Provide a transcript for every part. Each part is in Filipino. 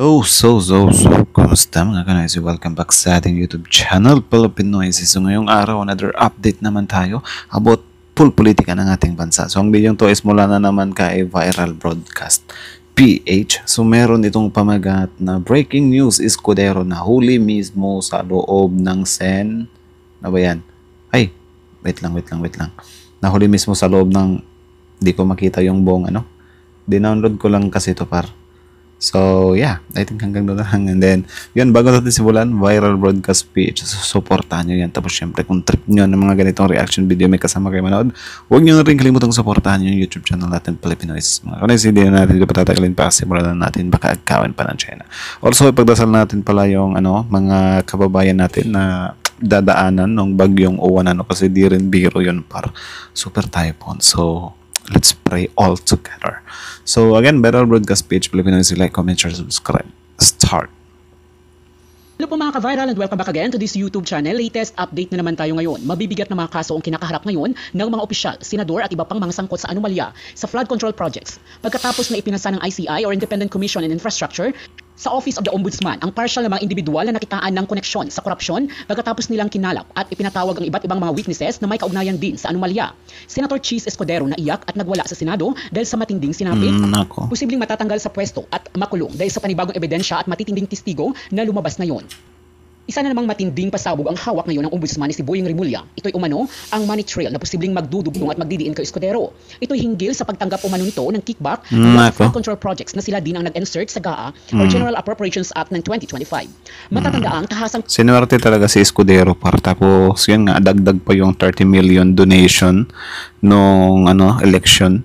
Kumusta mga kanoisy? Welcome back sa ating YouTube channel, Pilipinoisy. So ngayong araw, another update naman tayo about full politika ng ating bansa. So ang video to is mula na naman kay Viral Broadcast PH. So meron itong pamagat na breaking news, Escudero na huli mismo sa loob ng Sen. Ano ba yan? Ay, wait lang. Nahuli mismo sa loob ng, di ko makita yung buong ano. Dinownload ko lang kasi ito par. So, yeah, I think hanggang doon lang. And then, yun, bago natin simulan, Viral Broadcast PH. So, supportahan nyo yan. Tapos, syempre, kung trip nyo ng mga ganitong reaction video, may kasama kayo manood, huwag nyo na rin kalimutang supportahan yung YouTube channel natin, Pilipinoisy. Mga kanais, hindi na natin patatagalin pa. Simulan na natin, baka agkawin pa ng China. Also, ipagdasal natin pala yung mga kababayan natin na dadaanan ng bagyong Uwan, kasi di rin biro yun par super typhoon. So, let's pray all together. So again, Viral Broadcast page, Pilipinoisy, like, comment, share, subscribe. Start. Hello po mga ka-viral and welcome back again to this YouTube channel. Latest update na naman tayo ngayon. Mabibigat na mga kaso ang kinakaharap ngayon ng mga opisyal, senador at iba pang mga sangkot sa anomalya sa flood control projects. Pagkatapos na ipinasa ng ICI or Independent Commission on Infrastructure sa Office of the Ombudsman ang partial na mga individual na nakitaan ng koneksyon sa korupsyon pagkatapos nilang kinalap at ipinatawag ang iba't ibang mga witnesses na may kaugnayan din sa anomalya. Senator Chis Escudero naiyak at nagwala sa Senado dahil sa matinding sinabi. Posibleng matatanggal sa pwesto at makulong dahil sa panibagong ebidensya at matitinding testigo na lumabas ngayon. Isa na namang matinding pasabog ang hawak ngayon ng ombudsman ni si Boying Rimulya. Ito'y umano ang money trail na posibleng magdudugtong at magdidiin kay Escudero. Ito'y hinggil sa pagtanggap umano nito ng kickback ng flood control projects na sila din ang nag-insert sa GAA or General Appropriations Act ng 2025. Matatanda ang tahasang sinuwerte talaga si Escudero par, tapos yun nga, dagdag pa yung 30 million donation nung election,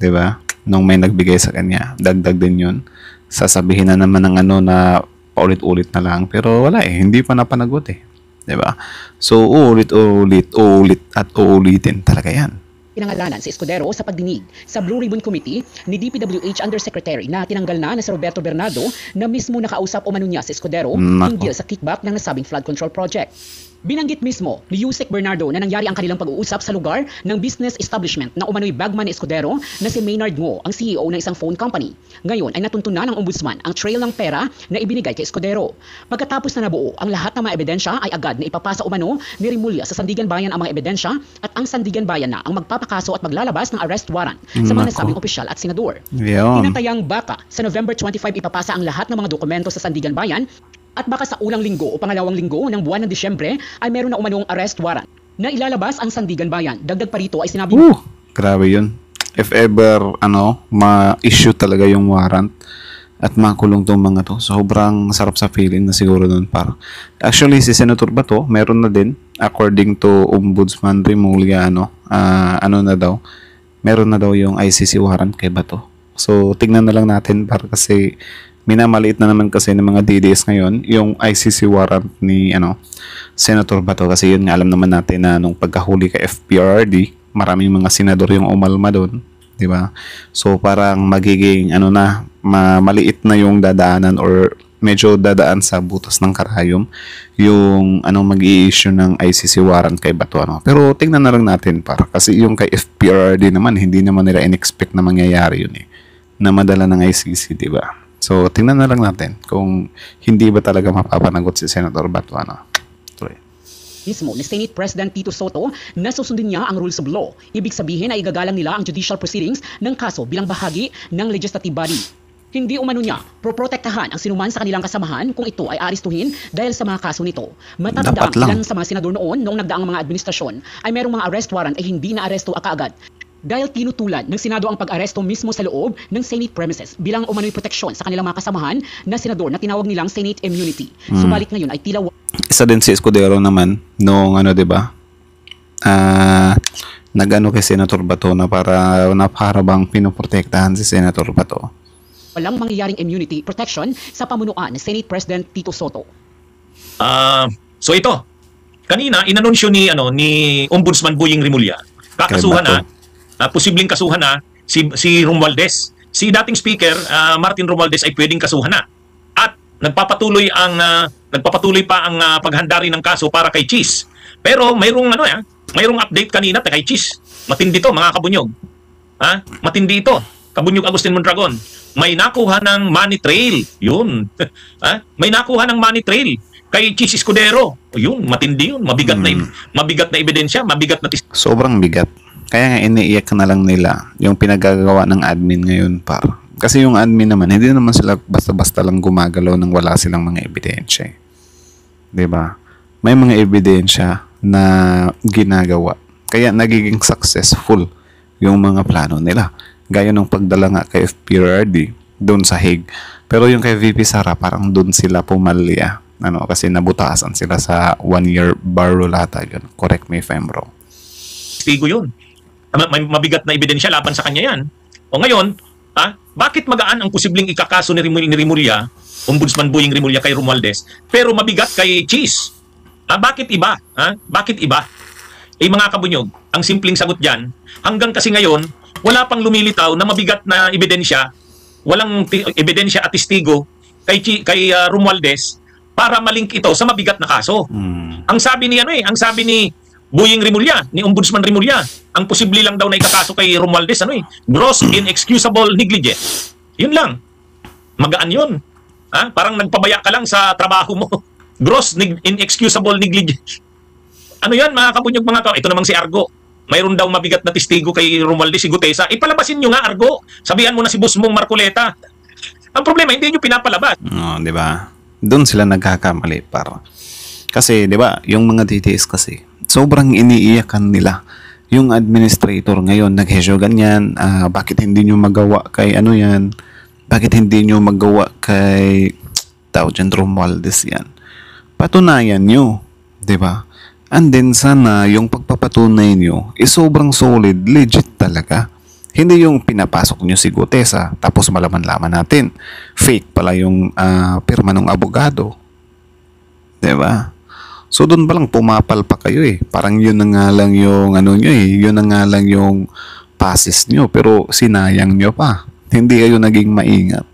di ba? Nung may nagbigay sa kanya, dagdag din yun. Sasabihin na naman ng na paulit-ulit na lang, pero wala hindi pa napanagot 'di ba? So uulit at uulitin talaga 'yan. Pinangalanan si Escudero sa pagdinig sa Blue Ribbon Committee ni DPWH Undersecretary na tinanggal na si Roberto Bernardo na mismo nakausap umano niya si Escudero hinggil sa kickback ng nasabing flood control project. Binanggit mismo ni Yusek Bernardo na nangyari ang kanilang pag-uusap sa lugar ng business establishment na umano'y bagman ni Escudero na si Maynard Ngo, ang CEO ng isang phone company. Ngayon ay natuntunan ng ombudsman ang trail ng pera na ibinigay kay Escudero. Pagkatapos na nabuo ang lahat ng mga ebidensya ay agad na ipapasa umano ni Rimulya sa Sandigan Bayan ang mga ebidensya at ang Sandigan Bayan na ang magpapakaso at maglalabas ng arrest warrant sa mga nasabing opisyal at senador. Tinatayang baka sa November 25 ipapasa ang lahat ng mga dokumento sa Sandigan Bayan. At baka sa unang linggo o pangalawang linggo ng buwan ng Disyembre ay meron na umanong arrest warrant na ilalabas ang Sandigan Bayan. Dagdag pa rito ay sinabi grabe yun. If ever ma-issue talaga yung warrant at makulong tong mga to, sobrang sarap sa feeling na siguro nun par. Actually si Senator Bato meron na din, according to Ombudsman Rimulya, na daw, meron na daw yung ICC warrant kay Bato. So tignan na lang natin par, kasi minamaliit na naman kasi ng mga DDS ngayon yung ICC warrant ni Senator Bato, kasi yun nga, alam naman natin na nung pagkahuli kay FPRRD, maraming mga senador yung umalma doon, di ba? So parang magiging maliit na yung dadaanan or medyo dadaan sa butas ng karayom yung mag-i-issue ng ICC warrant kay Bato. Pero tingnan na lang natin para, kasi yung kay FPRRD naman, hindi naman nila in-expect na mangyayari yun na madala ng ICC, di ba? So, tingnan na lang natin kung hindi ba talaga mapapanagot si Senator Bato. Mismo ni Senate President Tito Soto na susundin niya ang rules of law. Ibig sabihin ay igagalang nila ang judicial proceedings ng kaso bilang bahagi ng legislative body. Hindi umano niya proprotektahan ang sinuman sa kanilang kasamahan kung ito ay aristuhin dahil sa mga kaso nito. Matatandaan ilan sa mga senador noong nagdaang mga administrasyon ay merong mga arrest warrant ay hindi na aresto kaagad. Dahil tinutulan ng Senado ang pag-aresto mismo sa loob ng Senate premises bilang umano'y proteksyon sa kanilang mga kasamahan na senador na tinawag nilang Senate immunity. Subalit ngayon ay tila isa din si Escudero naman nung diba? Nag kay Senator Bato na para bang pinoprotektahan si Senator Bato. Walang mangyayaring immunity protection sa pamunuan ng Senate President Tito Soto. So ito, kanina inanunsyo ni Ombudsman Boying Rimulya, kakasuhan posibleng kasuhan si Romualdez. Si dating speaker Martin Romualdez ay pwedeng kasuhan na. At nagpapatuloy pa ang paghandari ng kaso para kay Chis. Pero mayroong mayroong update kanina kay Chis. Matindi to mga kabunyog. Matindi ito. Kabunyog Agustin Mondragon, may nakuha ng money trail. Yun. May nakuha ng money trail kay Chis Escudero. Yun, matindi yun. Mabigat na ebidensya, mabigat na Sobrang bigat. Kaya nga iniiyak na lang nila yung pinagagawa ng admin ngayon, par. Kasi yung admin naman, hindi naman sila basta-basta lang gumagalaw nang wala silang mga ebidensya. 'Di ba? May mga ebidensya na ginagawa. Kaya nagiging successful yung mga plano nila. Gaya nung pagdala nga kay FPRD doon sa Hague. Pero yung kay VP Sara, parang doon sila pumalya. Kasi nabutasan sila sa 1-year bar rule ata yun. Correct me if I'm wrong. Tigo yun. May mabigat na ebidensya laban sa kanya yan. O ngayon, bakit magaan ang posibleng ikakaso ni Rimulya, Ombudsman Boying Rimulya kay Romualdez, pero mabigat kay Cheese? Bakit iba? Bakit iba? Mga kabunyog, ang simpleng sagot dyan, hanggang kasi ngayon, wala pang lumilitaw na mabigat na ebidensya, walang ebidensya at testigo kay Romualdez para malink ito sa mabigat na kaso. Ang sabi ni Boying Rimulya, ni Ombudsman Rimulya, ang posible lang daw na ikakaso kay Romualdez, gross inexcusable negligence. Yun lang. Magaan yun. Parang nagpabaya ka lang sa trabaho mo. Gross inexcusable negligence. Ano yan, mga kabunyog, mga tao? Ito namang si Argo. Mayroon daw mabigat na testigo kay Romualdez, si Gutesa. Ipalabasin nyo nga, Argo. Sabihan mo na si boss mong Marcoleta. Ang problema, hindi nyo pinapalabas. Di ba? Doon sila nagkakamali, par. Kasi, di ba, yung mga DTS kasi, sobrang iniiyakan nila. Yung administrator ngayon, naghesyo ganyan, bakit hindi nyo magawa kay ano yan? Bakit hindi nyo magawa kay Romualdez yan? Patunayan nyo, di ba? And then sana yung pagpapatunay nyo is sobrang solid, legit talaga. Hindi yung pinapasok nyo si Gutesa tapos malaman-laman natin fake pala yung pirma ng abogado. Di ba? So doon pa lang pumapalpa kayo eh. Parang yun na nga lang yung yun na nga lang yung passes nyo pero sinayang nyo pa. Hindi kayo naging maingat.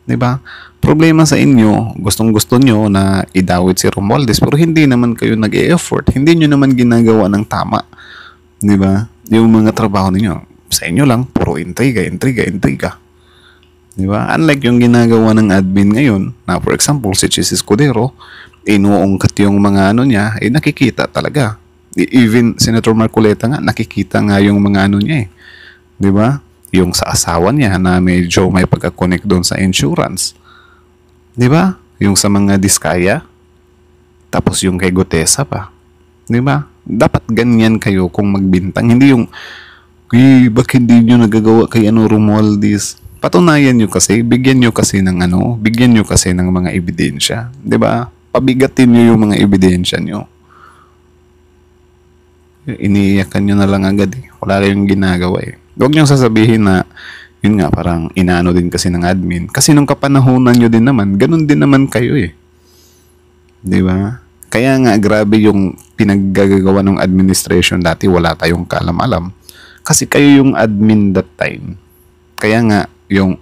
Di ba? Problema sa inyo, gustong-gusto nyo na idawit si Romualdez pero hindi naman kayo nag-e-effort. Hindi nyo naman ginagawa ng tama. Di ba? Yung mga trabaho ninyo, sa inyo lang, puro intriga. Di ba? Unlike yung ginagawa ng admin ngayon, na for example, si Chis Escudero, inuungkat yung mga niya, nakikita talaga. Even Senator Marcoleta nga, nakikita nga yung mga niya eh. Di ba? Yung sa asawa niya na medyo may pagka-connect doon sa insurance. Di ba? Yung sa mga diskaya. Tapos yung kay Gutesa pa. Di ba? Dapat ganyan kayo kung magbintang. Hindi yung, bakit hindi nyo nagagawa kay Romualdez? Patunayan nyo kasi, bigyan nyo kasi ng mga ebidensya. Di ba? Pabigatin nyo yung mga ebidensya nyo. Iniiyakan nyo na lang agad eh. Wala kayong ginagawa eh. Huwag nyo sasabihin na yun nga, parang inaano din kasi ng admin. Kasi nung kapanahunan nyo din naman, ganun din naman kayo eh. Di ba? Kaya nga, grabe yung pinaggagawa ng administration dati, wala tayong kaalam-alam. Kasi kayo yung admin that time. Kaya nga, yung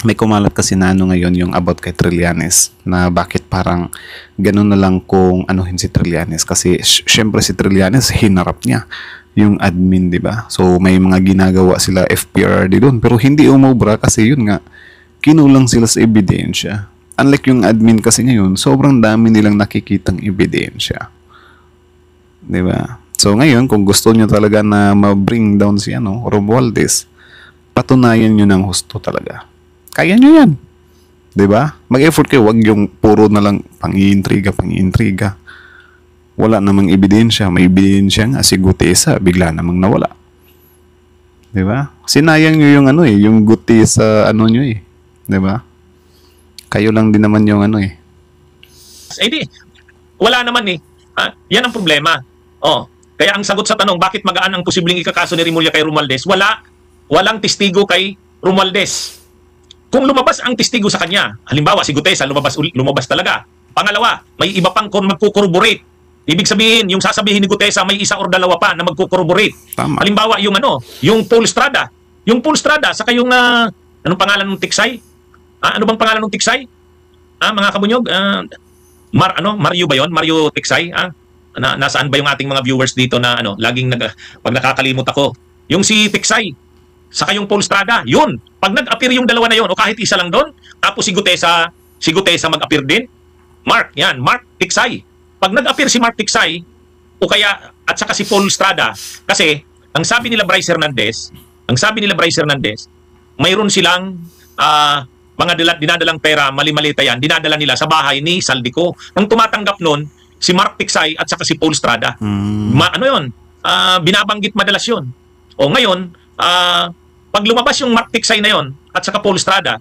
may kumalat kasi na ngayon yung about kay Trillanes na bakit parang ganun na lang kung anuhin si Trillanes. Kasi syempre si Trillanes, hinarap niya yung admin, di ba? So may mga ginagawa sila FPRD doon pero hindi umobra kasi yun nga kinulang sila sa ebidensya. Unlike yung admin kasi ngayon, sobrang dami nilang nakikitang ebidensya. Di ba? So ngayon, kung gusto nyo talaga na ma-bring down si Romualdez, patunayan nyo ng husto talaga. Kaya nyo yan. Di ba? Mag-effort kayo, wag yung puro na lang pang-iintriga. Wala namang ebidensya. May ebidensya nga si Gutesa, bigla namang nawala. Di ba? Sinayang nyo yung yung Gutesa nyo eh. Di ba? Kayo lang din naman yung di, wala naman eh. Yan ang problema. Kaya ang sagot sa tanong, bakit magaan ang posibleng ikakaso ni Rimulya kay Romualdez? Walang testigo kay Romualdez. Kung lumabas ang testigo sa kanya, halimbawa si Gutesa lumabas talaga. Pangalawa, may iba pang magko-corroborate. Ibig sabihin, yung sasabihin ni Gutesa may isa or dalawa pa na magko-corroborate. Halimbawa, yung Paul Estrada. Yung Paul Estrada, saka yung anong pangalan ng Tiksay? Ano bang pangalan ng Tiksay? Mga kabunyog, Mario ba 'yon? Mario Tiksay? Nasaan ba yung ating mga viewers dito na laging pag nakakalimot ako? Yung si Tiksay. saka yung Paul Estrada. Yun. Pag nag-appear yung dalawa na yun, o kahit isa lang doon, tapos si Gutesa mag-appear din. Mark Tiksay. Pag nag-appear si Mark Tiksay, o kaya, at saka si Paul Estrada, kasi, ang sabi nila Bryce Hernandez, mayroon silang mga dinadalang pera, mali-malita yan, dinadala nila sa bahay ni Saldico. Ang tumatanggap nun, si Mark Tiksay at saka si Paul Estrada. Ano yun? Binabanggit madalas yun. O ngayon, pag lumabas yung Mark Tiksay na yun, at saka Paul Estrada,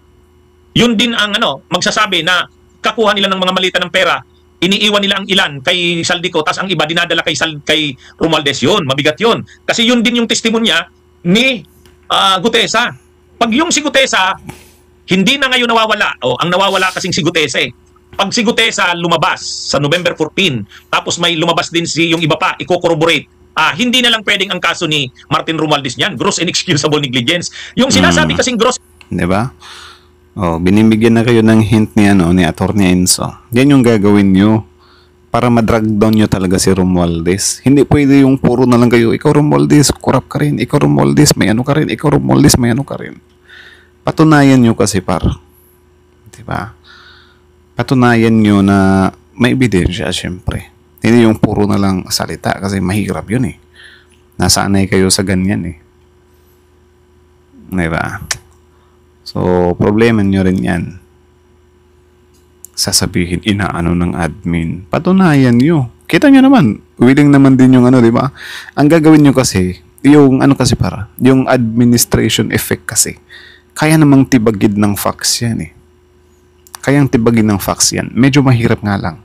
yun din ang magsasabi na kakuha nila ng mga malita ng pera, iniiwan nila ang ilan kay Saldico, tas ang iba dinadala kay Romualdez. Yun, mabigat yun. Kasi yun din yung testimonya ni Gutesa. Pag yung si Gutesa, hindi na ngayon nawawala. Ang nawawala kasing si Gutesa eh. Pag si Gutesa lumabas sa November 14, tapos may lumabas din yung iba pa, i-corroborate, hindi na lang pwedeng ang kaso ni Martin Romualdez niyan. Gross inexcusable negligence. Yung sinasabi kasing gross... Diba? Binibigyan na kayo ng hint ni Attorney Enzo. Yan yung gagawin nyo para madrag down nyo talaga si Romualdez. Hindi pwede yung puro na lang kayo, ikaw Romualdez, corrupt ka rin, ikaw Romualdez, may ano ka rin, ikaw Romualdez, may ano ka rin. Patunayan nyo kasi diba? Patunayan nyo na may ebidensya, syempre. Hindi yung puro na lang salita kasi mahirap yun eh. Nasanay kayo sa ganyan eh. Diba? So, problema nyo rin yan. Sasabihin, inaano ng admin. Patunayan nyo. Kita nyo naman, willing naman din yung diba? Ang gagawin nyo kasi, yung yung administration effect kasi. Kaya namang tibagid ng facts yan eh. Kayang tibagid ng facts yan. Medyo mahirap nga lang.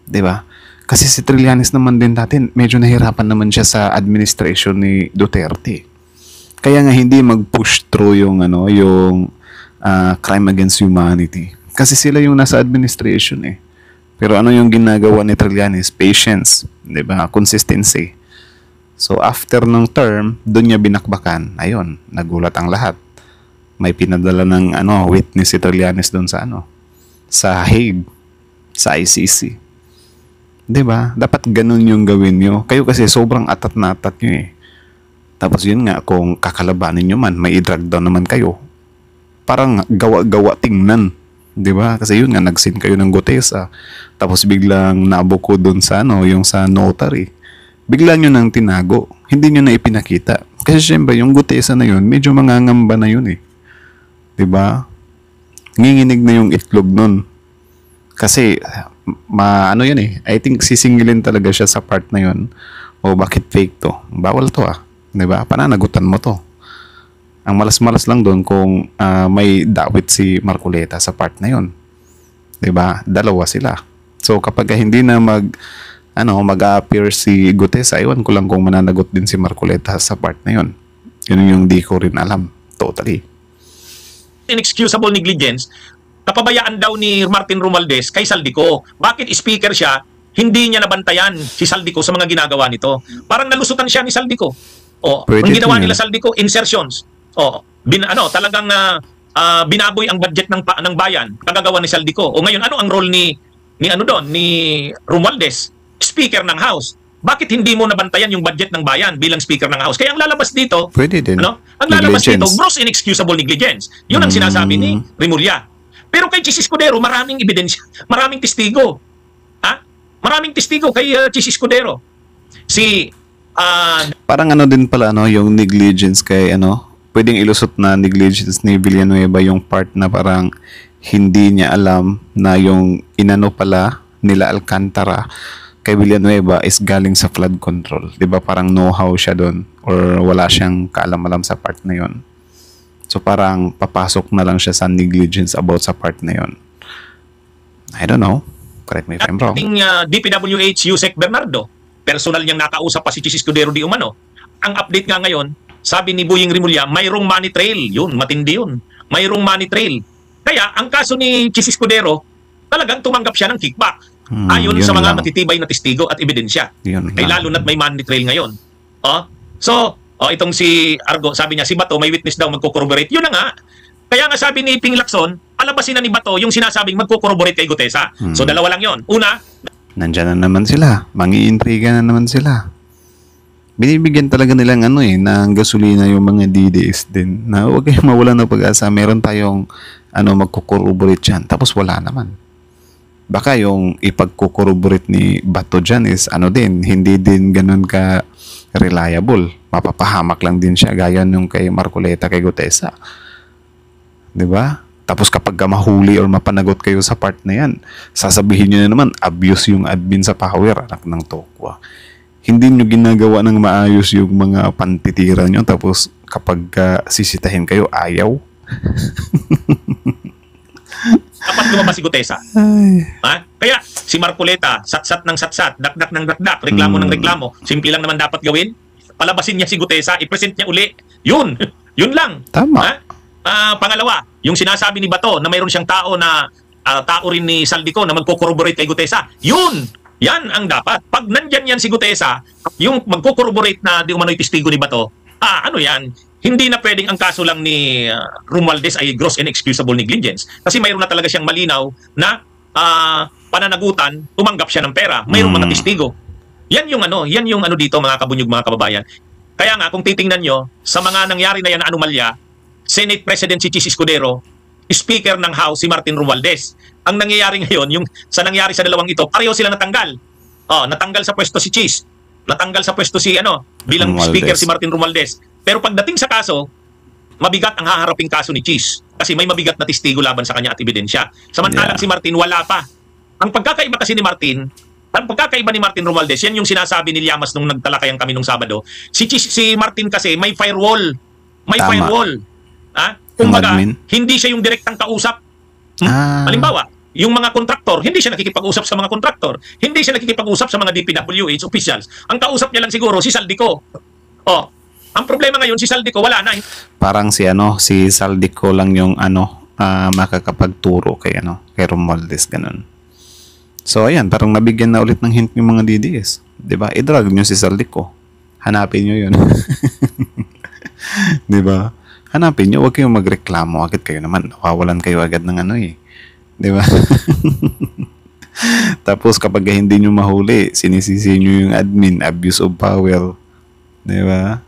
Diba? Kasi si Trillanes naman din dati, medyo nahirapan naman siya sa administration ni Duterte. Kaya nga hindi mag-push through yung crime against humanity. Kasi sila yung nasa administration eh. Pero ano yung ginagawa ni Trillanes? Patience. Diba? Consistency. So after ng term, doon niya binakbakan. Ayun, nagulat ang lahat. May pinadala ng witness si Trillanes doon sa Hague, sa ICC. 'Di ba? Dapat ganun yung gawin nyo. Kayo kasi sobrang atat na atat nyo eh. Tapos yun nga, kung kakalabanin nyo man, may i-drag down naman kayo. Parang gawa-gawa tingnan. 'Di ba? Kasi yun nga, nag-send kayo ng Gutesa. Tapos biglang nabuko doon sa yung sa notary. Bigla nyo nang tinago. Hindi nyo na ipinakita. Kasi syempre, yung Gutesa na yun, medyo mangangamba na yun eh. 'Di ba? Nginginig na yung itlog nun. Kasi yun eh. I think sisingilin talaga siya sa part na yun. O bakit fake to? Bawal to 'Di ba? Pananagutan mo to. Ang malas-malas lang doon kung may dawit si Marcoleta sa part na yun. 'Di ba? Dalawa sila. So kapag hindi na mag-appear si Gutesa, iwan ko lang kung mananagot din si Marcoleta sa part na yun. Yun yung di ko rin alam. Totally. Inexcusable negligence, kapabayaan daw ni Martin Romualdez kay Saldico. Bakit speaker siya, hindi niya nabantayan si Saldico sa mga ginagawa nito? Parang nalusutan siya ni Saldico. Ang ginawa nila Saldico, insertions. Talagang binaboy ang budget ng bayan, kagagawa ni Saldico. Ngayon, ano ang role ni Romualdez? Speaker ng House. Bakit hindi mo nabantayan yung budget ng bayan bilang speaker ng House? Kaya ang lalabas dito, pwede din. Ang lalabas dito, gross inexcusable negligence. Yun ang sinasabi ni Remulla. Pero kay Chis Escudero, maraming ebidensya, maraming testigo. Maraming testigo kay Chis Escudero. Parang din pala yung negligence kay pwedeng ilusot na negligence ni Villanueva yung part na parang hindi niya alam na yung pala nila Alcantara kay Villanueva is galing sa flood control. 'Di ba? Parang know-how siya doon or wala siyang kaalam-alam sa part na 'yon. So parang papasok na lang siya sa negligence about sa part na 'yon. I don't know. Correct me if I'm wrong. DPWH Yusek Bernardo, personal niyang nakausap pa si Chis Escudero di umano. Ang update nga ngayon, sabi ni Boying Remulla, mayroong money trail. Yun, matindi yun. Mayroong money trail. Kaya ang kaso ni Chis Escudero, talagang tumanggap siya ng kickback. Ayon sa mga matitibay na testigo at ebidensya. Ay lalo na't may money trail ngayon. Itong si Argo, sabi niya, si Bato may witness daw magko-corroborate. Yun na nga. Kaya nga sabi ni Ping Lacson, palabasin na ni Bato yung sinasabing magko-corroborate kay Gutesa. So dalawa lang yon. Una, nandyan na naman sila. Mangiintriga na naman sila. binibigyan talaga nilang ng gasolina yung mga DDS din. Na huwag kayong mawalan ng pag-asa. Meron tayong magkukorroborate dyan. Tapos wala naman. Baka yung ipagkukorroborate ni Bato dyan is hindi din ganun ka reliable. Mapapahamak lang din siya. Gaya nung kay Marcoleta, kay Gutesa. Diba? Tapos kapag mahuli or mapanagot kayo sa part na yan, sasabihin nyo na naman, abuse yung admin sa power. Anak ng tokwa. Hindi nyo ginagawa ng maayos yung mga pantitira nyo, tapos kapag sisitahin kayo, ayaw. Dapat lumabas si Gutesa. Ha? Kaya si Marcoleta, satsat ng satsat, dakdak ng dakdak, reklamo ng reklamo, simple lang naman dapat gawin. Palabasin niya si Gutesa, i-present niya uli. Yun. Yun lang. Tama. Ha? Pangalawa, yung sinasabi ni Bato na mayroon siyang tao na tao rin ni Saldico na magko-corroborate kay Gutesa. Yun! Yan ang dapat. Pag nandyan yan si Gutesa, yung magko-corroborate na di umano'y testigo ni Bato, ano yan? Hindi na pwedeng ang kaso lang ni Romualdez ay gross and excusable negligence. Kasi mayroon na talaga siyang malinaw na pananagutan, tumanggap siya ng pera. Mayroong mga testigo. Yan yung dito mga kabunyog, mga kababayan. Kaya nga kung titingnan nyo, sa mga nangyari na yan na anomalya, Senate President si Chis Escudero, Speaker ng House si Martin Romualdez. Ang nangyayari ngayon, yung nangyari sa dalawang ito, pareho sila natanggal. Natanggal sa pwesto si Chis. Natanggal sa pwesto si bilang Romualdez. Speaker si Martin Romualdez. Pero pagdating sa kaso, mabigat ang haharaping kaso ni Chis kasi may mabigat na testigo laban sa kanya at ebidensya. Samantalang si Martin wala pa. Ang pagkakaiba kasi ni Martin, ang pagkakaiba ni Martin Romualdez, yan yung sinasabi ni Llamas nung nagtalakayan kami nung Sabado. Si Martin kasi may firewall. May Tama. firewall. Kumbaga, admin? hindi siya yung direktang kausap. Halimbawa, yung mga kontraktor, hindi siya nakikipag-usap sa mga kontraktor. Hindi siya nakikipag-usap sa mga DPWH officials. Ang kausap niya lang siguro si Saldico. Ang problema ngayon si Saldico wala na. Parang si Saldico lang yung makakapagturo kay Romualdez, ganun. So ayan, parang nabigyan na ulit ng hint yung mga DDS. 'Di ba? I-drag nyo si Saldico. Hanapin nyo 'yun. 'Di ba? Hanapin nyo, huwag kayong magreklamo agad kayo naman. Nawawalan kayo agad ng di ba? Tapos kapag hindi nyo mahuli, sinisisi nyo yung admin, abuse of power. Di ba?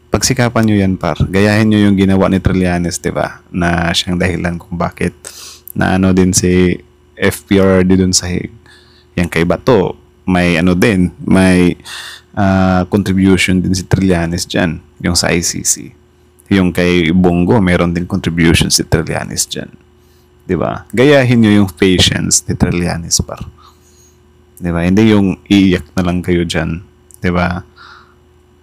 Pagsikapan nyo yan, par. Gayahin nyo yung ginawa ni Trillanes, di ba? Na siyang dahilan kung bakit na din si FPRD dun sa yan kay Bato. May may contribution din si Trillanes dyan, yung sa ICC. Yung kay Bongo, meron din contribution si Trillanes dyan. Diba? Gayahin nyo yung patience ni Trillanes, par. Diba? Hindi yung iiyak na lang kayo dyan. Diba?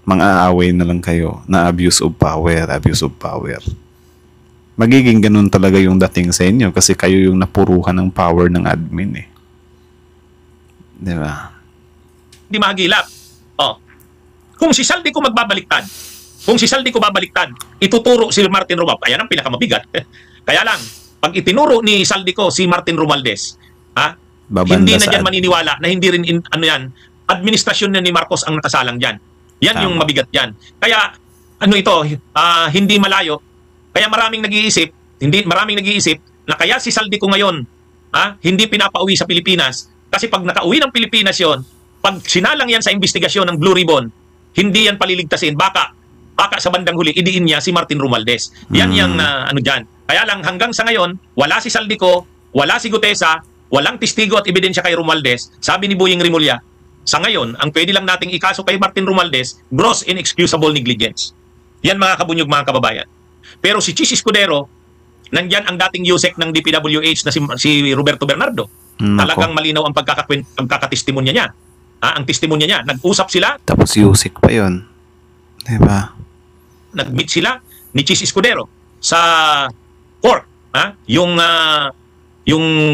Mang-aaway na lang kayo na abuse of power. Magiging ganun talaga yung dating sa inyo kasi kayo yung napuruhan ng power ng admin Diba? Hindi mahagilap. Kung si Saldico magbabaliktad, ituturo si Martin Romualdez. Ayan ang pinakamabigat. Kaya lang, pag itinuro ni Saldico si Martin Romualdez, hindi na dyan maniniwala na hindi rin administrasyon na ni Marcos ang nakasalang dyan. Yan yung mabigat dyan. Kaya, hindi malayo. Kaya maraming nag-iisip na kaya si Saldico ngayon, hindi pinapauwi sa Pilipinas. Kasi pag nakauwi ng Pilipinas yon, pag sinalang yan sa investigasyon ng Blue Ribbon, hindi yan paliligtasin. Baka sa bandang huli, idiin niya si Martin Romualdez. Yan yung dyan. Kaya lang hanggang sa ngayon, wala si Saldico, wala si Gutesa, walang testigo at ebidensya kay Romualdez. Sabi ni Boying Rimulya, sa ngayon, ang pwede lang nating ikaso kay Martin Romualdez, gross inexcusable negligence. Yan mga kabunyog, mga kababayan. Pero si Chis Escudero, nandyan ang dating USEC ng DPWH na si Roberto Bernardo. Talagang malinaw ang pagkakatestimonya niya. Ang testimonya niya, nag-usap sila. Tapos USEC pa yun. Diba? Nag-meet sila ni Chis Escudero sa court. Yung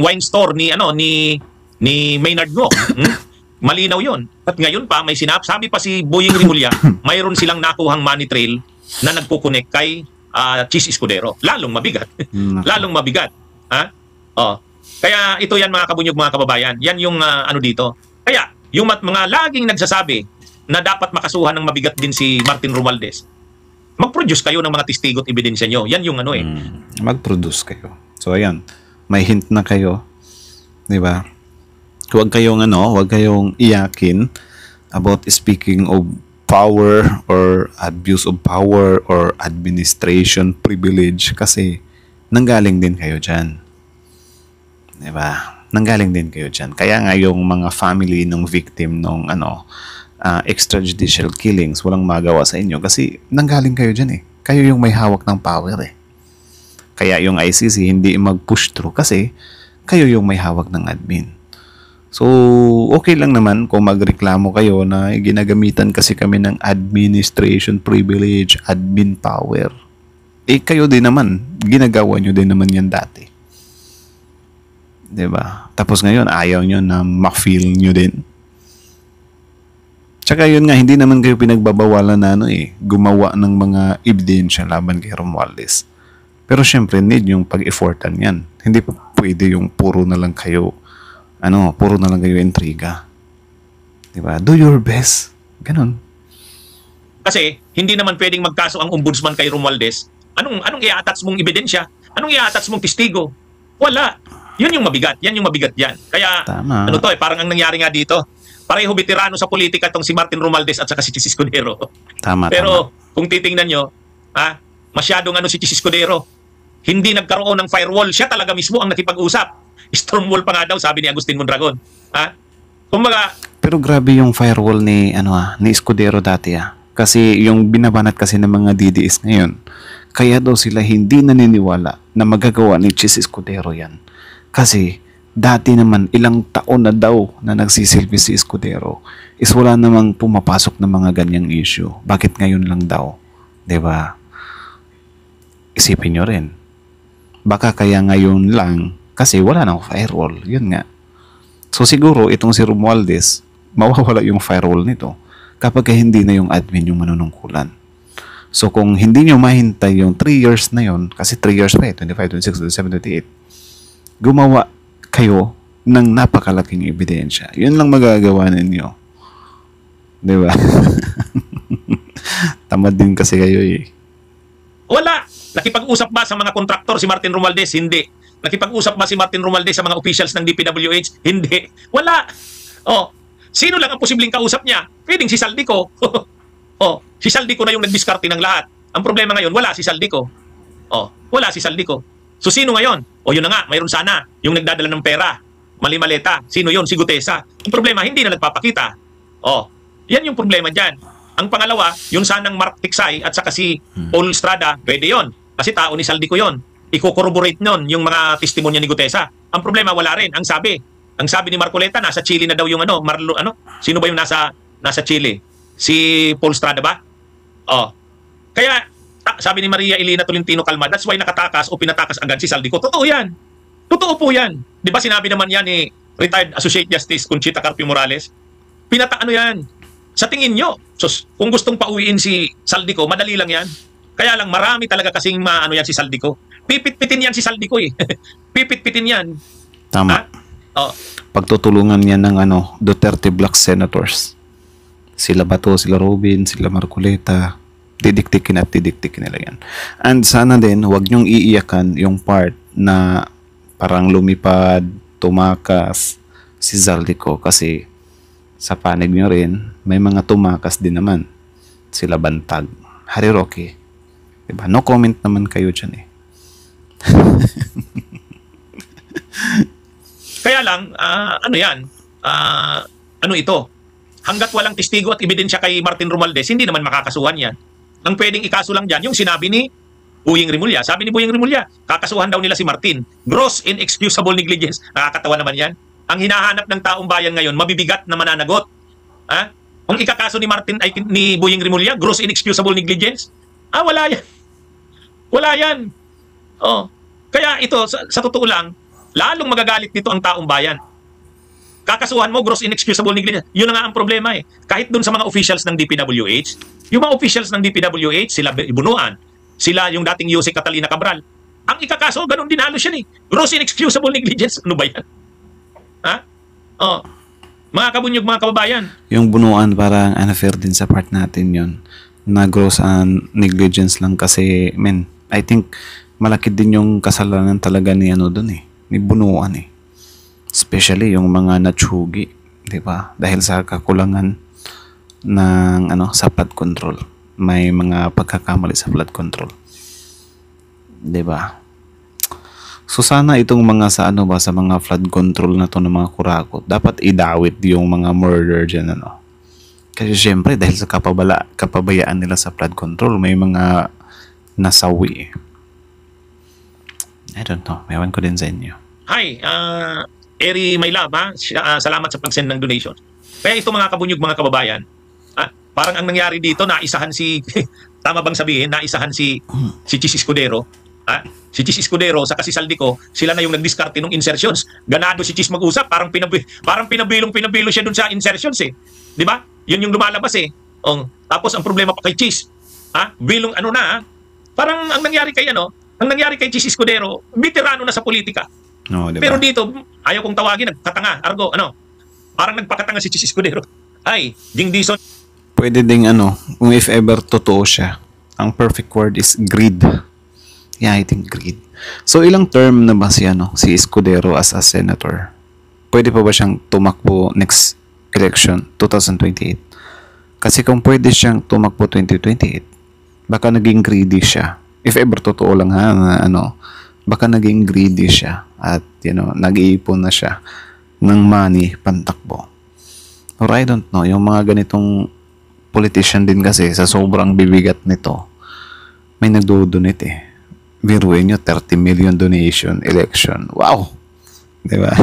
wine store ni Maynard Ngo. Malinaw yon. At ngayon pa, may sabi pa si Boying Rimulya, mayroon silang nakuhang money trail na nagkukonek kay Chis Escudero. Lalong mabigat. Lalong mabigat. Kaya ito yan mga kabunyog, mga kababayan. Yan yung dito. Kaya yung mga laging nagsasabi na dapat makasuhan ng mabigat din si Martin Romualdez, mag-produce kayo ng mga testigo at ebidensya nyo. Yan yung Mag-produce kayo. So ayan, may hint na kayo. Diba? Huwag kayong iyakin about speaking of power or abuse of power or administration privilege kasi nanggaling din kayo dyan. Diba? Nanggaling din kayo dyan. Kaya nga yung mga family ng victim ng extrajudicial killings walang magawa sa inyo kasi nanggaling kayo dyan eh. Kayo yung may hawak ng power eh. Kaya yung ICC hindi mag-push through kasi kayo yung may hawak ng admin. So, okay lang naman kung magreklamo kayo na ginagamitan kasi kami ng administration privilege, admin power. Eh, kayo din naman. Ginagawa nyo din naman yan dati. Diba? Tapos ngayon, ayaw nyo na ma-feel nyo din. Tsaka yun nga, hindi naman kayo pinagbabawalan na gumawa ng mga ebidensya laban kay Romualdez. Pero syempre, need yung pag-effortan yan. Hindi pwede yung puro na lang kayo intriga. Diba? Do your best. Ganon. Kasi hindi naman pwedeng magkaso ang ombudsman kay Romualdez. Anong i-attach mong ebidensya? Anong i-attach mong testigo? Wala. Yun yung mabigat. Yan yung mabigat yan. Kaya Tama. parang ang nangyari nga dito. Pareho veterano sa politika tong si Martin Romualdez at saka si Chis Escudero. Tama. Pero kung titingnan nyo, masyadong si Chis Escudero. Hindi nagkaroon ng firewall. Siya talaga mismo ang nakipag-usap. Stormwall pa nga daw, sabi ni Agustin Mondragon. Kumbaga, pero grabe yung firewall ni Escudero dati Kasi yung binabanat kasi ng mga DDS ngayon. Kaya daw sila hindi naniniwala na magagawa ni Chis Escudero yan. Kasi dati naman ilang taon na daw na nagsisilbi si Escudero is wala namang pumapasok ng mga ganyang issue. Bakit ngayon lang daw? 'Di ba? Isipin nyo rin. Baka kaya ngayon lang kasi wala nang firewall. Yun nga. So siguro itong si Romualdez, mawawala yung firewall nito kapag hindi na yung admin yung manunungkulan. So kung hindi nyo mahintay yung 3 years na yun, kasi 3 years pa 25, 26, 27, 28, gumawa kayo ng napakalaking ebidensya. Yun lang magagawa ninyo. Diba? Tamad din kasi kayo eh. wala. Nakipag-usap ba sa mga kontraktor si Martin Romualdez? Hindi. Nakipag-usap ba si Martin Romualdez sa mga officials ng DPWH? Hindi. Wala. Sino lang ang posibleng kausap niya? Pwedeng si Saldico. Si Saldico na yung nagdiskarte ng lahat. Ang problema ngayon, wala si Saldico. Wala si Saldico. So sino ngayon? Yun na nga, mayroon sana yung nagdadala ng pera. Mali-maleta. Sino yun? Si Gutesa. Ang problema, hindi na nagpapakita. Yan yung problema dyan. Ang pangalawa, yung sanang Mark Tiksay at saka si Paul Estrada, pwede yon. Kasi tao ni Saldico yon. I-corroborate nun yung mga testimonya ni Gutesa. Ang problema, wala rin. Ang sabi ni Marcoleta, nasa Chile na daw yung sino ba yung nasa Chile? Si Paul Estrada ba? Kaya, sabi ni Maria Elena Tolentino Calma, that's why nakatakas o pinatakas agad si Saldico. Totoo yan. Totoo po yan. Di ba sinabi naman yan ni retired Associate Justice Conchita Carpio Morales? Yan. Sa tingin nyo, kung gustong pauwiin si Saldico, madali lang yan. Kaya lang marami talaga kasing yan si Saldico. Pipit-pitin yan si Saldico eh. Pipit-pitin yan. Tama. Pagtutulungan yan ng Duterte Black Senators. Sila Bato, sila Robin, sila Marcoleta. Didiktikin nila yan. And sana din, huwag nyong iiyakan yung part na parang lumipad, tumakas si Saldico kasi sa panig nyo rin, may mga tumakas din naman. Sila Bantag, Harry Roque. Diba? No comment naman kayo dyan eh. Kaya lang, ito? Hanggat walang testigo at ebidensya kay Martin Romualdez, hindi naman makakasuhan yan. Ang pwedeng ikaso lang dyan, yung sinabi ni Buying Rimulya. Sabi ni Buying Rimulya, kakasuhan daw nila si Martin. Gross inexcusable negligence. Nakakatawa naman yan. Ang hinahanap ng taong bayan ngayon, mabibigat na mananagot. Kung ikakaso ni Martin ay ni Buying Rimulya, gross inexcusable negligence? Wala yan. Wala yan. Kaya ito, sa totoo lang, lalong magagalit dito ang taong bayan. Kakasuhan mo, gross inexcusable negligence. Yun na nga ang problema eh. Kahit dun sa mga officials ng DPWH, yung mga officials ng DPWH, sila Ibunuan, sila yung dating Yusek Catalina Cabral, ang ikakaso, ganun din halos yan eh. Gross inexcusable negligence. Ano ba yan? Mga kabunyog, mga kababayan. Yung Bunuan parang unfair din sa part natin yun. Na gross negligence lang kasi, I think malaki din yung kasalanan talaga ni doon eh. Ni Bunuan eh. Especially yung mga natsugi, di ba? Dahil sa kakulangan ng sa flood control. May mga pagkakamali sa flood control. 'Di ba? So sana itong mga sa mga flood control na to ng mga kurakot, dapat idawit yung mga murder diyan Kasi syempre dahil sa kapabayaan nila sa flood control, may mga nasawi. I don't know. Ewan ko din sa inyo. Hi, Eri My Love, ha? Salamat sa pag-send ng donation. Kaya ito mga kabunyog, mga kababayan, parang ang nangyari dito, naisahan si, tama bang sabihin, naisahan si Chis Escudero. Si Chis Escudero sa Saldico, sila na yung nag-discarte ng insertions. Ganado si Chis mag-usap, parang pinabilo siya dun sa insertions eh. Di ba? Yun yung lumalabas eh. Tapos ang problema pa kay Chis, bilong parang ang nangyari kay Chis Escudero, veterano na sa politika. No, diba? Pero dito, ayaw kong tawagin, nagkatanga, Argo, parang nagpakatanga si Chis Escudero. Ay, Jing Dizon. Pwede ding kung if ever totoo siya, ang perfect word is greed. Yeah, I think greed. So ilang term na ba si Escudero as a senator? Pwede pa ba siyang tumakbo next election 2028? Kasi kung pwede siyang tumakbo 2028, baka naging greedy siya. If ever totoo lang na baka naging greedy siya at nag-iipon na siya ng money pantakbo. Or I don't know, yung mga ganitong politician din kasi sa sobrang bibigat nito, may nagdo-donate eh. Biruin nyo, 30 million donation, election. Wow! Diba?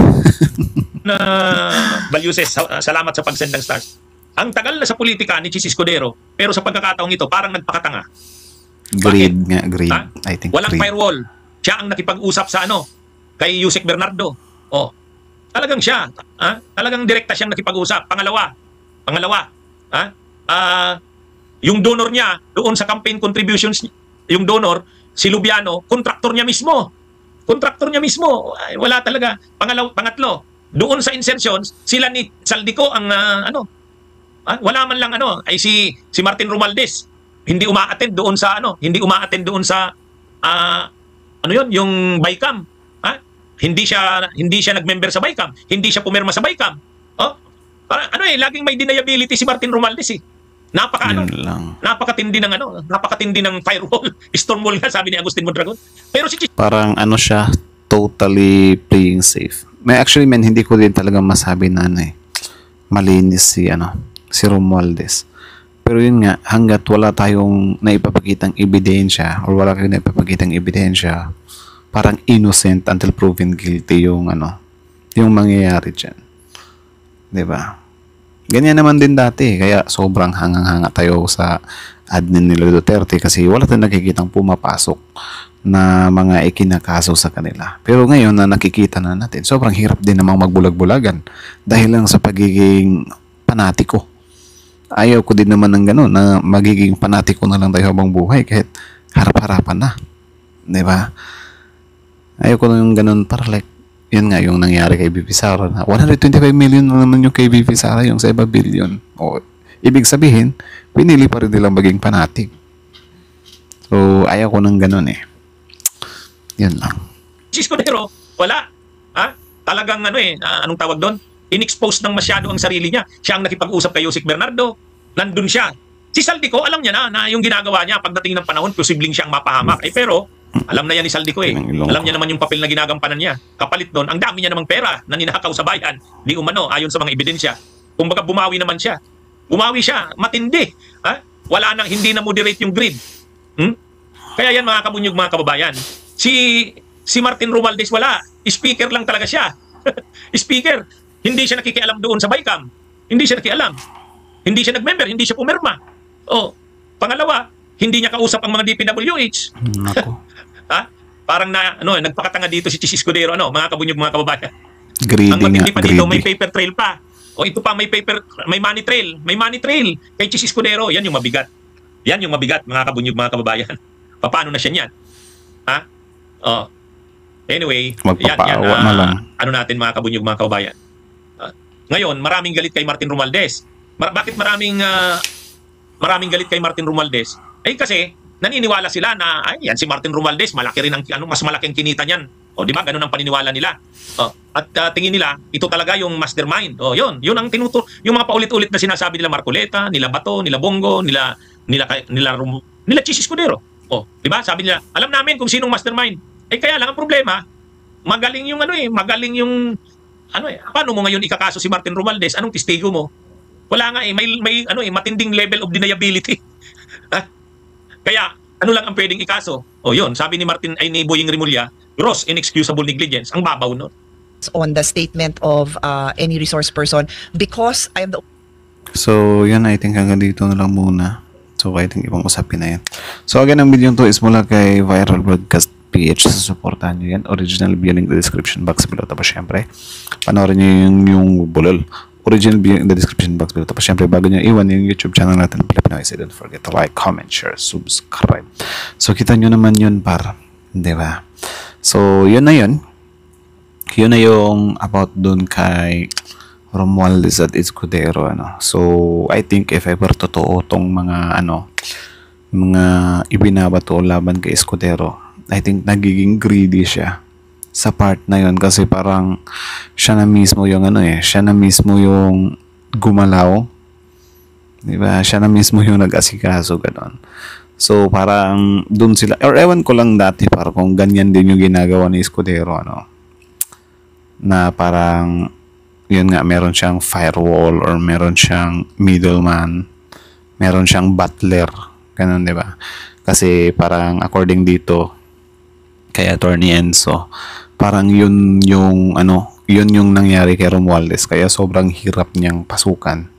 Values, salamat sa pag-send ng stars. Ang tagal na sa politika ni Chis Escudero, pero sa pagkakataong ito, parang nagpakatanga. Greed nga, greed. I think walang greed. firewall. Siya ang nakipag-usap sa kay Yusek Bernardo. Talagang siya, talagang direkta siyang nakipag-usap. Pangalawa, yung donor niya doon sa campaign contributions, yung donor, si Lubiano, kontraktor niya mismo. Ay, wala talaga. Pangatlo, doon sa insertions, sila ni Saldico ang wala man lang ay si Martin Romualdez hindi uma-attend doon sa yung BICAM. Hindi siya nag-member sa BICAM, hindi siya pumirma sa BICAM. Laging may deniability si Martin Romualdez eh. Napakatindi ng firewall, stonewall nga sabi ni Agustin Mondragon. Pero si parang siya, totally playing safe. Actually, hindi ko din talaga masabi na malinis si Romualdez. Pero yun nga, hanggat wala tayong naipapakitang ebidensya or wala kayong naipapakitang ebidensya, parang innocent until proven guilty yung mangyayari dyan. Diba? Ganyan naman din dati, kaya sobrang hangang-hanga tayo sa admin nila Duterte kasi wala tayong nakikitang pumapasok na mga ikinakaso sa kanila. Pero ngayon na nakikita na natin, sobrang hirap din namang magbulag-bulagan dahil lang sa pagiging panatiko. Ayaw ko din naman ng gano'n na magiging panatiko na lang tayo habang buhay kahit harap-harapan na. Diba? Ayaw ko na yung gano'n para like yun nga yung nangyari kay BP Sara na 125 million na naman yung kay BP Sara, yung sa iba billion. Ibig sabihin, pinili pa rin nilang maging panatig. So, ayaw ko ng ganun eh. Yun lang. Chis Escudero, wala. Talagang anong tawag doon? In-expose ng masyado ang sarili niya. Siya ang nakipag-usap kay Yusek Bernardo. Nandun siya. Si Saldico, alam niya na yung ginagawa niya pagdating ng panahon, posibleng siyang mapahamak. Pero alam na yan ni Saldico eh. Alam niya naman yung papel na ginagampanan niya. Kapalit doon, ang dami niya namang pera na ninakaw sa bayan. Di umano, ayon sa mga ebidensya. Kumbaga bumawi naman siya. Bumawi siya, matindi. Wala nang, hindi na moderate yung greed. Kaya yan mga kabunyog, mga kababayan. Si Martin Romualdez wala. Speaker lang talaga siya. Speaker. Hindi siya nakikialam doon sa BICAM. Hindi siya nakialam. Hindi siya nag-member, hindi siya pumirma. Pangalawa, hindi niya kausap ang mga DPWH. Nako. Parang nagpakatanga dito si Chis Escudero, mga kabunyog, mga kababayan. Greedy ang matindi pa greedy. dito, may paper trail pa. Ito pa, may money trail. May money trail kay Chis Escudero. Yan yung mabigat. Mga kabunyog, mga kababayan. Paano na siya niyan? Anyway, magpapaawa na lang. Natin mga kabunyog, mga kababayan. Ngayon, maraming galit kay Martin Romualdez. Bakit maraming galit kay Martin Romualdez? Kasi naniniwala sila na ay yan si Martin Romualdez, malaki rin ang mas malaking kinita niyan. O di ba? Ganun ang paniniwala nila. At tingin nila ito talaga yung mastermind. Yun ang yung mga paulit-ulit na sinasabi nila Marcoleta, nila Bato, nila Bongo, nila Chis Escudero. Di ba? Sabi nila, alam namin kung sinong mastermind. Kaya lang ang problema, magaling yung paano mo ngayon ikakaso si Martin Romualdez? Anong testigo mo? Wala nga may matinding level of deniability. Kaya ano lang ang pwedeng ikaso? Yun, sabi ni Boying Rimulya, gross inexcusable negligence. Ang babaw no. On the statement of any resource person because I am the So, yan, I think hanggang dito na lang muna. So, I think ibang usapin na yan. So, again, ang video to is mula kay Viral Broadcast PH. Susuportahan nyo yan. Original video link in the description box below. Tapos, syempre, panoorin nyo yung bulol. Original video in the description box below. Tapos, syempre, bago nyo iwan yung YouTube channel natin, Pilipinoy, don't forget to like, comment, share, subscribe. So, kita nyo naman yun, par. Di ba? So, yun na yun. Yun na yung about dun kay Romualdez at Escudero. So, I think if ever totoo tong mga mga ibinabato laban kay Escudero, I think nagiging greedy siya sa part na yun kasi parang siya na mismo yung siya na mismo yung gumalaw. Diba? Siya na mismo yung nag-asikaso, gano'n. So, parang dun sila, or ewan ko lang dati, parang kung ganyan din yung ginagawa ni Escudero, na parang, yun nga, meron siyang firewall or meron siyang middleman, meron siyang butler, ganun, di ba? Kasi parang according dito kay Attorney Enzo, parang yun yung nangyari kay Romualdez, kaya sobrang hirap niyang pasukan.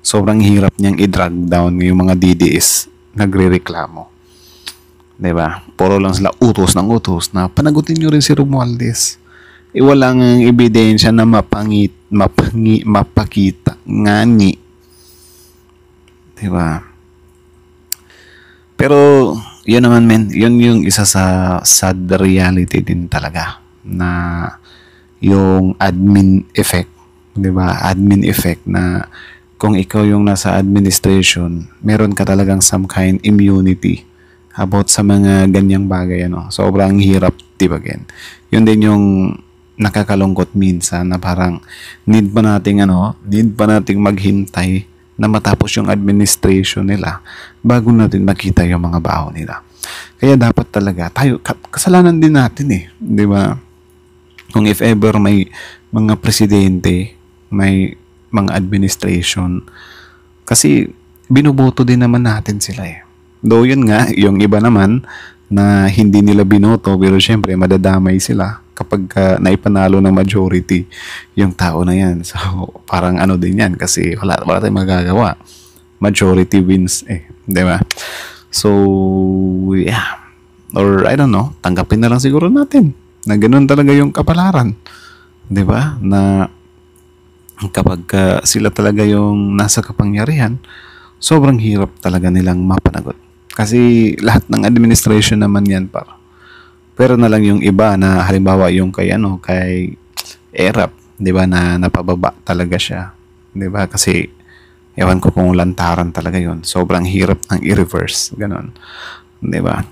Sobrang hirap niyang i-drag down yung mga DDS nagrereklamo. Diba? Puro lang sila utos ng utos na panagutin nyo rin si Romualdez. Walang ebidensya na mapakita nga ni. Diba? Pero, yun naman yun yung isa sa sad reality din talaga na yung admin effect. Diba? Admin effect na kung ikaw yung nasa administration, meron ka talagang some kind immunity about sa mga ganyang bagay. Sobrang hirap tibagin. Yun din yung nakakalungkot minsan na parang need pa nating maghintay na matapos yung administration nila bago natin makita yung mga baho nila. Kaya dapat talaga tayo, kasalanan din natin di ba? Kung if ever may mga presidente, may mga administration, kasi binoboto din naman natin sila Though yun nga, yung iba naman na hindi nila binoto, pero syempre madadamay sila kapag naipanalo ng majority yung tao na yan. So, parang din yan kasi wala tayong magagawa. Majority wins di ba? So, yeah. Or, I don't know, tanggapin na lang siguro natin na ganun talaga yung kapalaran. Di ba? Na kapag sila talaga yung nasa kapangyarihan, sobrang hirap talaga nilang mapanagot. Kasi lahat ng administration naman yan par. Pero na lang yung iba na halimbawa yung kay Erap, 'di ba, na napababa talaga siya. 'Di ba? Kasi ewan ko kung lantaran talaga yon. Sobrang hirap ng i-reverse, ganon. 'Di ba?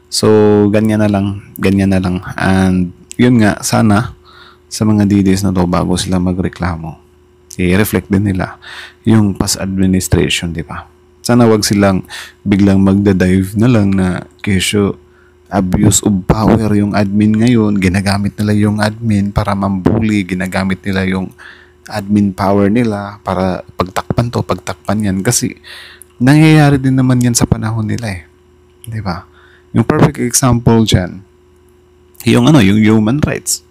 So ganyan na lang. And yun nga, sana sa mga DDS na to bago sila magreklamo, i-reflect din nila yung past administration, di ba? Sana wag silang biglang magda-dive na lang na kesyo abuse of power yung admin ngayon, ginagamit nila yung admin para mambuli, ginagamit nila yung admin power nila para pagtakpan yan, kasi nangyayari din naman yan sa panahon nila di ba? Yung perfect example dyan, yung human rights,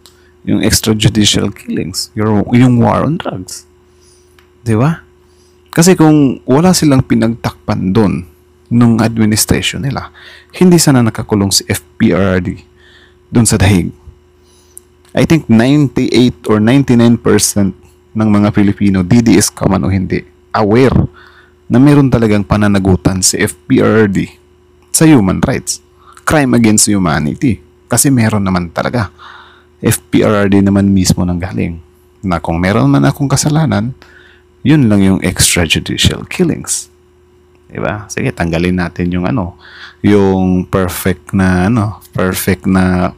yung extrajudicial killings, yung war on drugs. Di ba? Kasi kung wala silang pinagtakpan doon nung administration nila, hindi sana nakakulong si FPRD doon sa dahig. I think 98 or 99% ng mga Pilipino, DDS ka man o hindi, aware na meron talagang pananagutan si FPRD sa human rights. Crime against humanity. Kasi meron naman talaga. FPRD naman mismo nang galing na kung meron man akong kasalanan, yun lang yung extrajudicial killings. Diba? Sige, tanggalin natin yung yung perfect na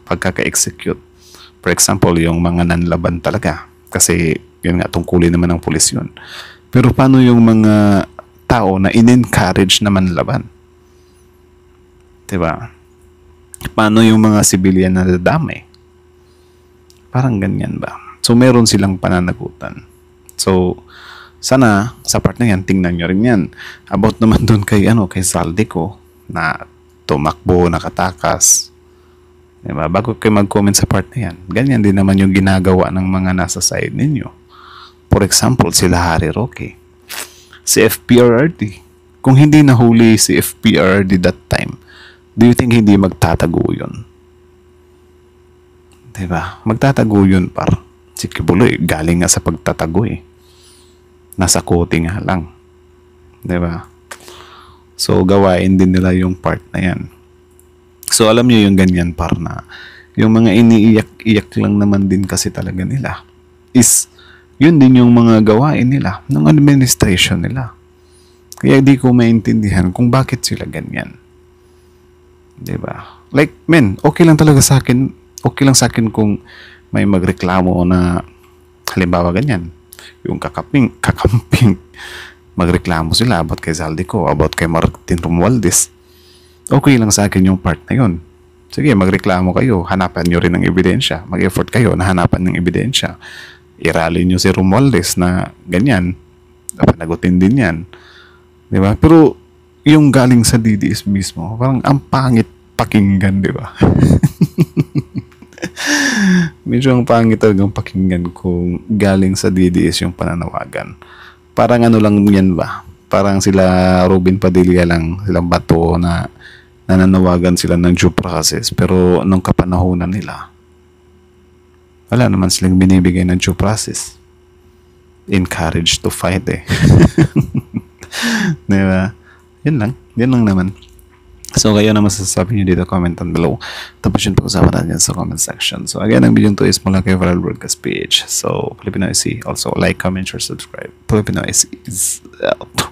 pagkaka-execute. For example, yung mga nanlaban talaga. Kasi yun nga, tungkulin naman ng pulis yun. Pero paano yung mga tao na in-encourage naman laban? Diba? Paano yung mga civilian na dadamay? Parang ganyan ba? So, meron silang pananagutan. So, sana sa part na yan, tingnan nyo rin yan. About naman dun kay Zaldico na tumakbo, nakatakas. Diba? Bago kayo mag-comment sa part na yan, ganyan din naman yung ginagawa ng mga nasa side ninyo. For example, sila Harry Roque. Si FPRRD. Kung hindi nahuli si FPRRD that time, do you think hindi magtatago yun? Diba? Magtatago yun par. Si Kibuloy, galing nga sa pagtatago eh. Nasa kote nga lang. Diba? So, gawain din nila yung part na yan. So, alam nyo yung ganyan par na yung mga iniiyak-iyak lang naman din kasi talaga nila is yun din yung mga gawain nila ng administration nila. Kaya di ko maintindihan kung bakit sila ganyan. Diba? Like, okay lang talaga sa akin. Okay lang sa akin kung may magreklamo na halimbawa ganyan. Yung kakamping, magreklamo sila about kay Zaldico, about kay Martin Romualdez. Okay lang sa akin yung part na yun. Sige, magreklamo kayo, hanapan nyo rin ng ebidensya. Mag-effort kayo na hanapan ng ebidensya. I-rally nyo si Romualdez na ganyan. Panagutin din yan. Diba? Pero yung galing sa DDS mismo, parang ang pangit pakinggan, diba? Medyo ang pangit talagang pakinggan kung galing sa DDS yung pananawagan. Parang lang yan ba? Parang sila Robin Padilla lang, silang bato na nananawagan sila ng due process. Pero nung kapanahonan nila, wala naman silang binibigay ng due process. Encouraged to fight eh. Diba? Yan lang naman. So, kayo na masasabi nyo dito, comment down below. Tapos yun pag-usapan natin sa comment section. So, again, ang video to is mula kay Viral Broadcast page. So, Filipino IC. Also, like, comment, share, subscribe. Filipino IC is out.